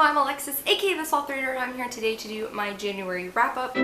I'm Alexis, aka the Sloth Reader, and I'm here today to do my January wrap-up.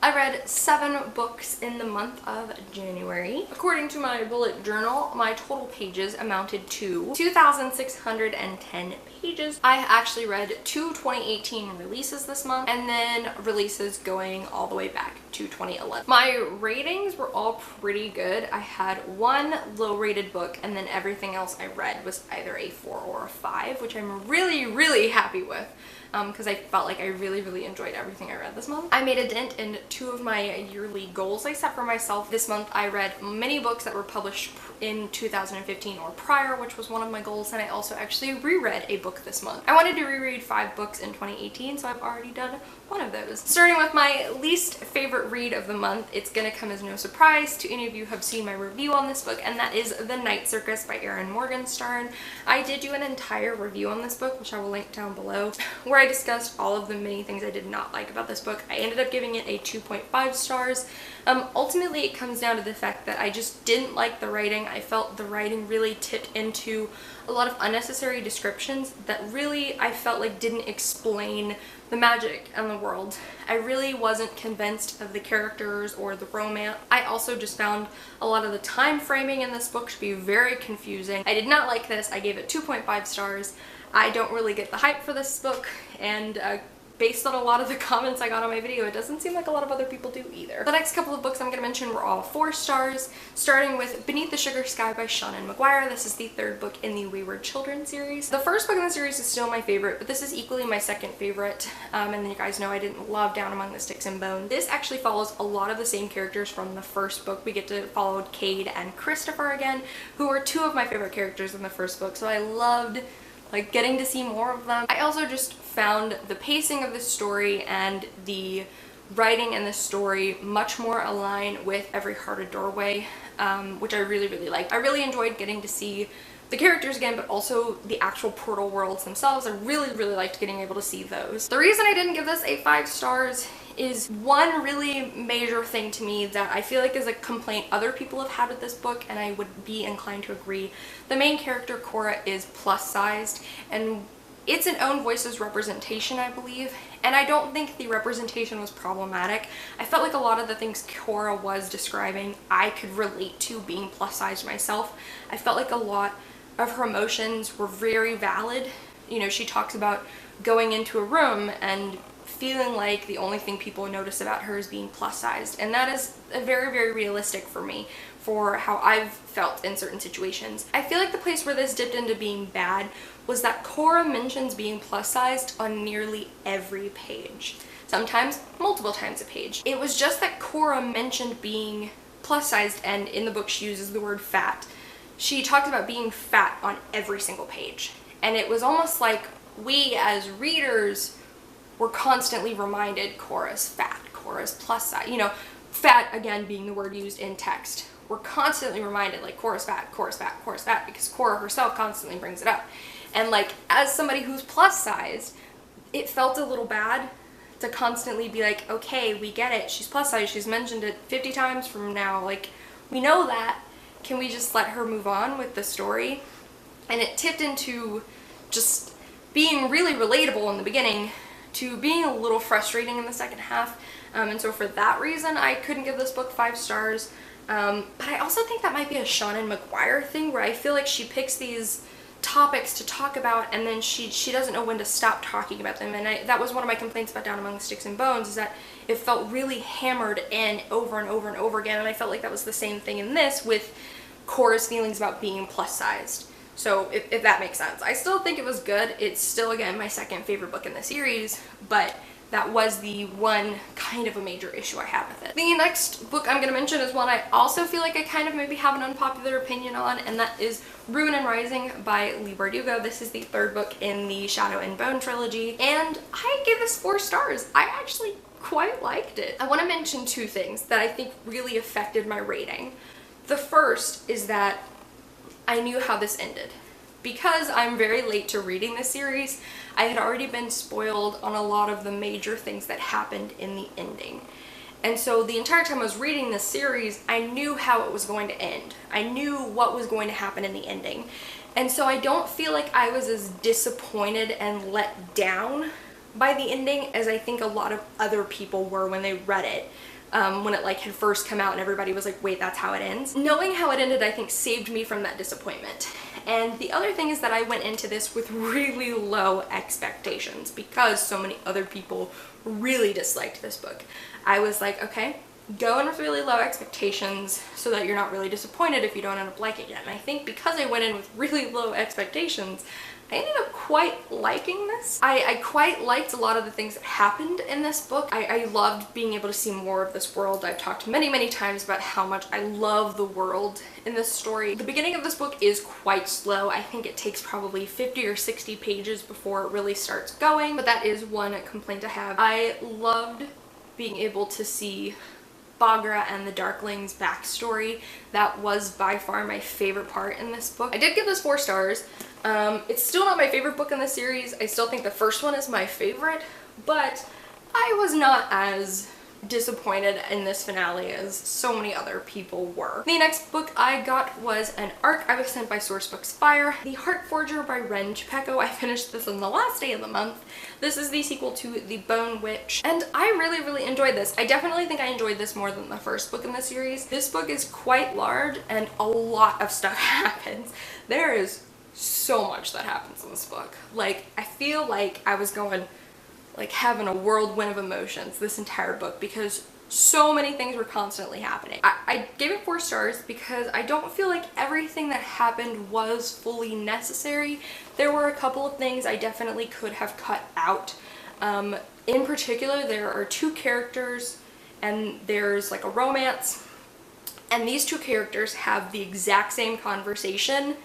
I read 7 books in the month of January. According to my bullet journal, my total pages amounted to 2,610 pages. I actually read 2 2018 releases this month, and then releases going all the way back to 2011. My ratings were all pretty good. I had 1 low-rated book, and then everything else I read was either a 4 or a 5, which I'm really happy with. Because I felt like I really enjoyed everything I read this month. I made a dent in 2 of my yearly goals I set for myself. This month I read many books that were published in 2015 or prior, which was one of my goals, and I also actually reread a book this month. I wanted to reread 5 books in 2018, so I've already done 1 of those. Starting with my least favorite read of the month, it's gonna come as no surprise to any of you who have seen my review on this book, and that is The Night Circus by Erin Morgenstern. I did do an entire review on this book, which I will link down below, where I discussed all of the many things I did not like about this book. I ended up giving it a 2.5 stars. Ultimately, it comes down to the fact that I just didn't like the writing. I felt the writing really tipped into a lot of unnecessary descriptions that really I felt like didn't explain the magic and the world. I really wasn't convinced of the characters or the romance. I also just found a lot of the time framing in this book to be very confusing. I did not like this. I gave it 2.5 stars. I don't really get the hype for this book, and based on a lot of the comments I got on my video, it doesn't seem like a lot of other people do either. The next couple of books I'm going to mention were all 4 stars, starting with Beneath the Sugary Sky by Seanan McGuire. This is the 3rd book in the Wayward Children series. The first book in the series is still my favorite, but this is equally my 2nd favorite, and you guys know I didn't love Down Among the Sticks and Bones. This actually follows a lot of the same characters from the first book. We get to follow Cade and Christopher again, who are 2 of my favorite characters in the first book, so I loved getting to see more of them. I also just found the pacing of the story and the writing in the story much more aligned with Every Heart a Doorway, which I really liked. I really enjoyed getting to see the characters again, but also the actual portal worlds themselves. I really liked getting able to see those. The reason I didn't give this a 5 stars is one really major thing to me that I feel like is a complaint other people have had with this book, and I would be inclined to agree. The main character, Cora, is plus sized, and it's an own voices representation, I believe, and I don't think the representation was problematic. I felt like a lot of the things Cora was describing I could relate to being plus sized myself. I felt like a lot of her emotions were very valid. You know, she talks about going into a room and feeling like the only thing people notice about her is being plus sized, and that is very realistic for me, for how I've felt in certain situations. I feel like the place where this dipped into being bad was that Cora mentions being plus sized on nearly every page, sometimes multiple times a page. It was just that Cora mentioned being plus sized, and in the book she uses the word fat. She talked about being fat on every single page, and it was almost like we as readers were constantly reminded Cora's fat, Cora's plus size, you know, fat again being the word used in text. We're constantly reminded, like, Cora's fat, Cora's fat, Cora's fat, because Cora herself constantly brings it up. And like, as somebody who's plus sized, it felt a little bad to constantly be like, okay, we get it, she's plus sized, she's mentioned it 50 times from now, like, we know that, can we just let her move on with the story? And it tipped into just being really relatable in the beginning to being a little frustrating in the second half, and so for that reason I couldn't give this book 5 stars. But I also think that might be a Seanan McGuire thing, where I feel like she picks these topics to talk about and then she doesn't know when to stop talking about them, and that was one of my complaints about Down Among the Sticks and Bones, is that it felt really hammered in over and over again, and I felt like that was the same thing in this with Cora's feelings about being plus sized. So if that makes sense. I still think it was good. It's still, again, my 2nd favorite book in the series, but that was the one kind of a major issue I had with it. The next book I'm going to mention is one I also feel like I kind of maybe have an unpopular opinion on, and that is Ruin and Rising by Leigh Bardugo. This is the 3rd book in the Shadow and Bone trilogy, and I gave this 4 stars. I actually quite liked it. I want to mention 2 things that I think really affected my rating. The first is that I knew how this ended. Because I'm very late to reading this series, I had already been spoiled on a lot of the major things that happened in the ending. And so the entire time I was reading this series, I knew how it was going to end. I knew what was going to happen in the ending. And so I don't feel like I was as disappointed and let down by the ending as I think a lot of other people were when they read it. When it like had first come out and everybody was like, wait, that's how it ends. Knowing how it ended, I think, saved me from that disappointment. And the other thing is that I went into this with really low expectations because so many other people really disliked this book. I was like, okay, go in with really low expectations so that you're not really disappointed if you don't end up liking it. And I think because I went in with really low expectations, I ended up quite liking this. I quite liked a lot of the things that happened in this book. I loved being able to see more of this world. I've talked many times about how much I love the world in this story. The beginning of this book is quite slow. I think it takes probably 50 or 60 pages before it really starts going, but that is one complaint I have. I loved being able to see Baghra and the Darkling's backstory. That was by far my favorite part in this book. I did give this 4 stars. It's still not my favorite book in the series. I still think the first one is my favorite, but I was not as disappointed in this finale as so many other people were. The next book I got was an ARC I was sent by Sourcebooks Fire, The Heart Forger by Ren Chepeko. I finished this on the last day of the month. This is the sequel to The Bone Witch, and I really enjoyed this. I definitely think I enjoyed this more than the first book in the series. This book is quite large and a lot of stuff happens. There is so much that happens in this book. Like, I feel like I was going like having a whirlwind of emotions this entire book because so many things were constantly happening. I gave it 4 stars because I don't feel like everything that happened was fully necessary. There were a couple of things I definitely could have cut out. In particular, there are 2 characters and there's like a romance, and these 2 characters have the exact same conversation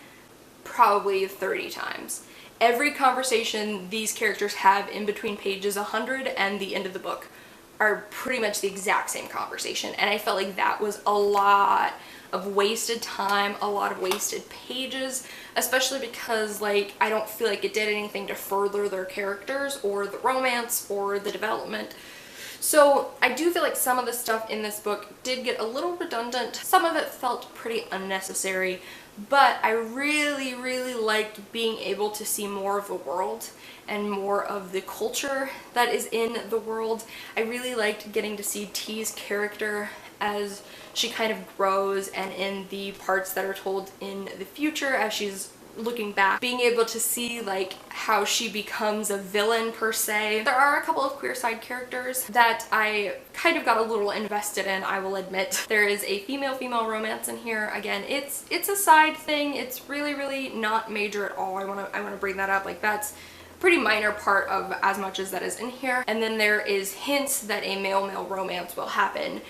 probably 30 times. Every conversation these characters have in between pages 100 and the end of the book are pretty much the exact same conversation, and I felt like that was a lot of wasted time, a lot of wasted pages, especially because like I don't feel like it did anything to further their characters or the romance or the development. So I do feel like some of the stuff in this book did get a little redundant. Some of it felt pretty unnecessary, but I really liked being able to see more of the world and more of the culture that is in the world. I really liked getting to see T's character as she kind of grows, and in the parts that are told in the future as she's looking back, being able to see like how she becomes a villain per se. There are a couple of queer side characters that I kind of got a little invested in, I will admit. There is a female-female romance in here. Again, it's a side thing. It's really not major at all. I want to bring that up. Like, that's pretty minor part of as much as that is in here. And then there is hints that a male-male romance will happen.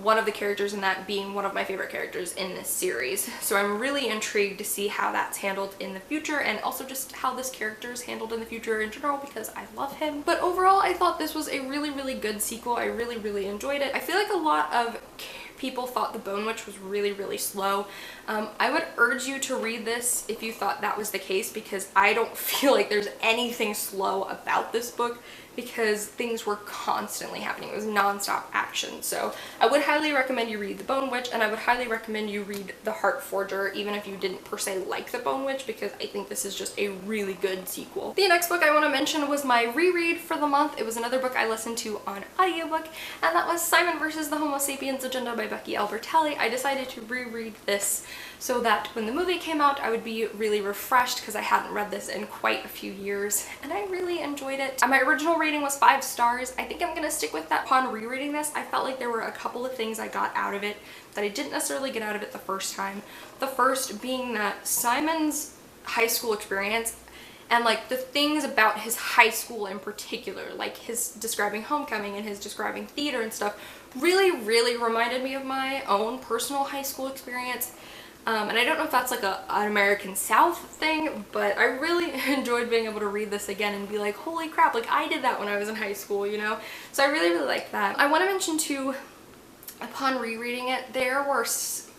One of the characters in that being one of my favorite characters in this series. So I'm really intrigued to see how that's handled in the future, and also just how this character is handled in the future in general because I love him. But overall, I thought this was a really good sequel. I really enjoyed it. I feel like a lot of people thought The Bone Witch was really slow. I would urge you to read this if you thought that was the case, because I don't feel like there's anything slow about this book because things were constantly happening. It was non-stop action. So I would highly recommend you read The Bone Witch, and I would highly recommend you read The Heart Forger, even if you didn't per se like The Bone Witch, because I think this is just a really good sequel. The next book I want to mention was my reread for the month. It was another book I listened to on audiobook, and that was Simon vs. the Homo Sapiens Agenda by Becky Albertalli. I decided to reread this so that when the movie came out I would be really refreshed, because I hadn't read this in quite a few years, and I really enjoyed it. My original rating was 5 stars. I think I'm gonna stick with that. Upon rereading this, I felt like there were a couple of things I got out of it that I didn't necessarily get out of it the first time. The first being that Simon's high school experience and like the things about his high school in particular, like his describing homecoming and his describing theater and stuff, really reminded me of my own personal high school experience. And I don't know if that's like an American South thing, but I really enjoyed being able to read this again and be like, holy crap, like I did that when I was in high school, you know? So I really liked that. I want to mention too, upon rereading it, there were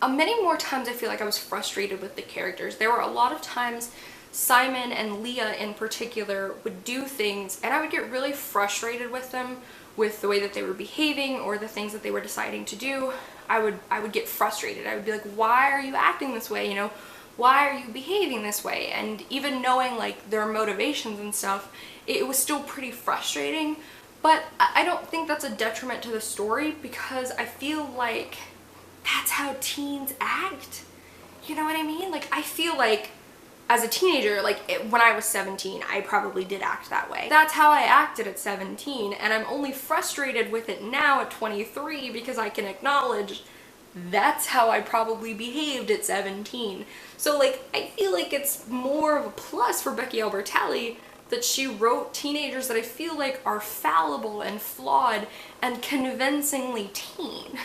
many more times I feel like I was frustrated with the characters. There were a lot of times Simon and Leah in particular would do things and I would get really frustrated with them with the way that they were behaving or the things that they were deciding to do, I would get frustrated. I would be like, why are you acting this way? You know, why are you behaving this way? And even knowing like their motivations and stuff, it was still pretty frustrating. But I don't think that's a detriment to the story, because I feel like that's how teens act. You know what I mean? Like, I feel like as a teenager, like when I was 17, I probably did act that way. That's how I acted at 17, and I'm only frustrated with it now at 23 because I can acknowledge that's how I probably behaved at 17. So like, I feel like it's more of a plus for Becky Albertalli that she wrote teenagers that I feel like are fallible and flawed and convincingly teen.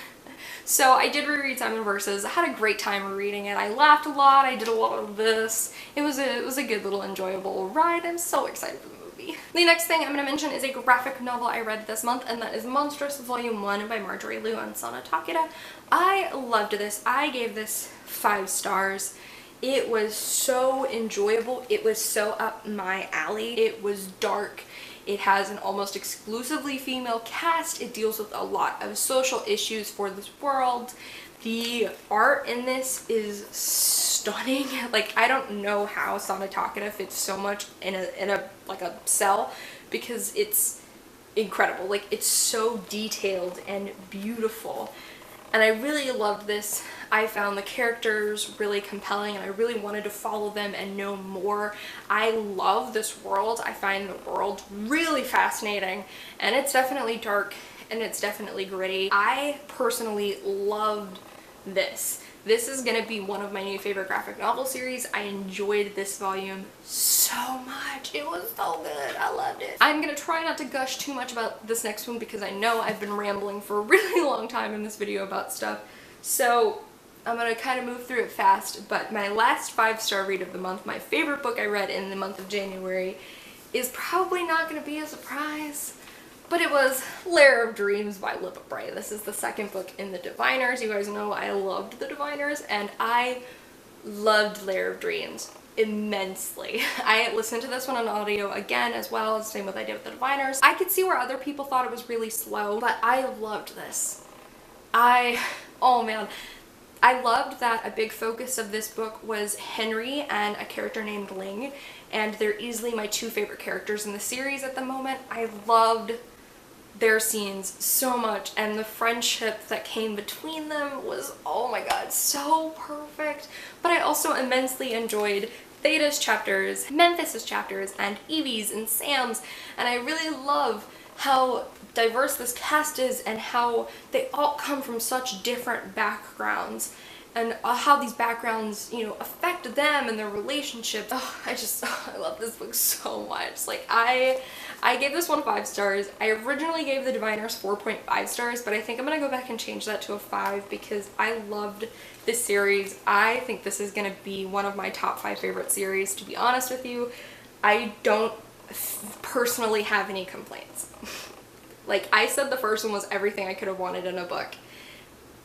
So I did reread Simon Versus. I had a great time reading it. I laughed a lot. I did a lot of this. It was a good little enjoyable ride. I'm so excited for the movie. The next thing I'm going to mention is a graphic novel I read this month, and that is Monstrous Volume 1 by Marjorie Liu and Sana Takeda. I loved this. I gave this 5 stars. It was so enjoyable. It was so up my alley. It was dark. It has an almost exclusively female cast. It deals with a lot of social issues for this world. The art in this is stunning. Like, I don't know how Sana Takeda fits so much in a like a cell, because it's incredible. Like, it's so detailed and beautiful. And I really loved this. I found the characters really compelling, and I really wanted to follow them and know more. I love this world. I find the world really fascinating, and it's definitely dark and it's definitely gritty. I personally loved this. This is gonna be one of my new favorite graphic novel series. I enjoyed this volume so much. It was so good. I loved it. I'm gonna try not to gush too much about this next one, because I know I've been rambling for a really long time in this video about stuff. So I'm gonna kind of move through it fast, but my last 5-star read of the month, my favorite book I read in the month of January, is probably not gonna be a surprise. But it was Lair of Dreams by Libba Bray. This is the second book in the Diviners. You guys know I loved the Diviners, and I loved Lair of Dreams immensely. I listened to this one on audio again as well, same with I did with the Diviners. I could see where other people thought it was really slow, but I loved this. Oh man. I loved that a big focus of this book was Henry and a character named Ling, and they're easily my 2 favorite characters in the series at the moment. I loved their scenes so much, and the friendship that came between them was, oh my god, so perfect. But I also immensely enjoyed Theta's chapters, Memphis's chapters, and Evie's and Sam's, and I really love how diverse this cast is and how they all come from such different backgrounds, and how these backgrounds, you know, affect them and their relationship. Oh, I love this book so much. Like, I gave this one 5 stars. I originally gave the Diviners 4.5 stars, but I think I'm gonna go back and change that to a 5 because I loved this series. I think this is gonna be one of my top 5 favorite series, to be honest with you. I don't personally have any complaints. Like, I said the first one was everything I could have wanted in a book.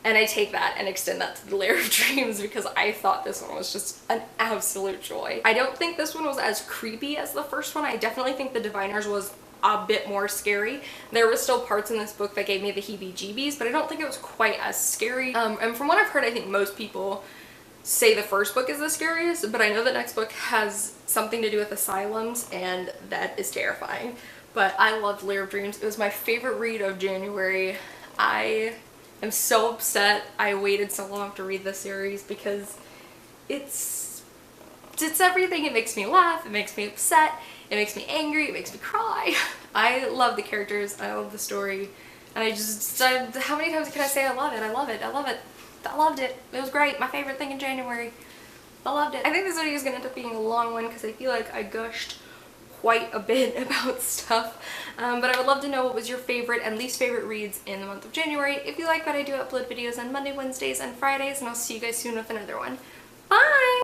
And I take that and extend that to the Lair of Dreams because I thought this one was just an absolute joy. I don't think this one was as creepy as the first one. I definitely think the Diviners was a bit more scary. There was still parts in this book that gave me the heebie-jeebies, but I don't think it was quite as scary. And from what I've heard, I think most people say the first book is the scariest, but I know the next book has something to do with asylums, and that is terrifying. But I loved Lair of Dreams. It was my favorite read of January. I'm so upset I waited so long to read this series because it's everything. It makes me laugh, it makes me upset, it makes me angry, it makes me cry. I love the characters, I love the story, and how many times can I say I love it? I love it, I love it, I loved it. It was great, my favorite thing in January. I loved it. I think this video is going to end up being a long one because I feel like I gushed quite a bit about stuff, but I would love to know what was your favorite and least favorite reads in the month of January. If you like that, I do upload videos on Monday, Wednesdays, and Fridays, and I'll see you guys soon with another one. Bye!